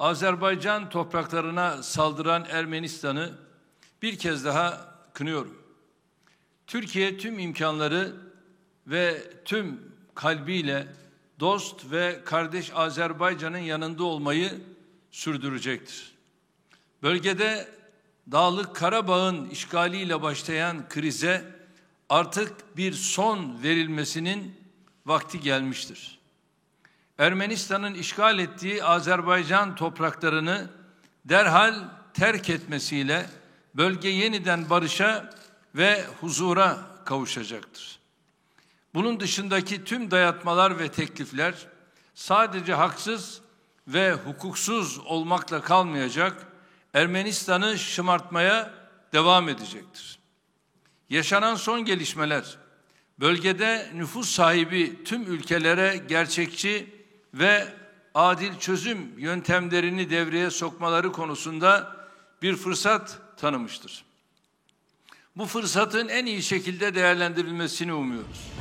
Azerbaycan topraklarına saldıran Ermenistan'ı bir kez daha kınıyorum. Türkiye tüm imkanları ve tüm kalbiyle dost ve kardeş Azerbaycan'ın yanında olmayı sürdürecektir. Bölgede Dağlık Karabağ'ın işgaliyle başlayan krize artık bir son verilmesinin vakti gelmiştir. Ermenistan'ın işgal ettiği Azerbaycan topraklarını derhal terk etmesiyle bölge yeniden barışa ve huzura kavuşacaktır. Bunun dışındaki tüm dayatmalar ve teklifler sadece haksız ve hukuksuz olmakla kalmayacak, Ermenistan'ı şımartmaya devam edecektir. Yaşanan son gelişmeler, bölgede nüfus sahibi tüm ülkelere gerçekçi ve adil çözüm yöntemlerini devreye sokmaları konusunda bir fırsat tanımıştır. Bu fırsatın en iyi şekilde değerlendirilmesini umuyoruz.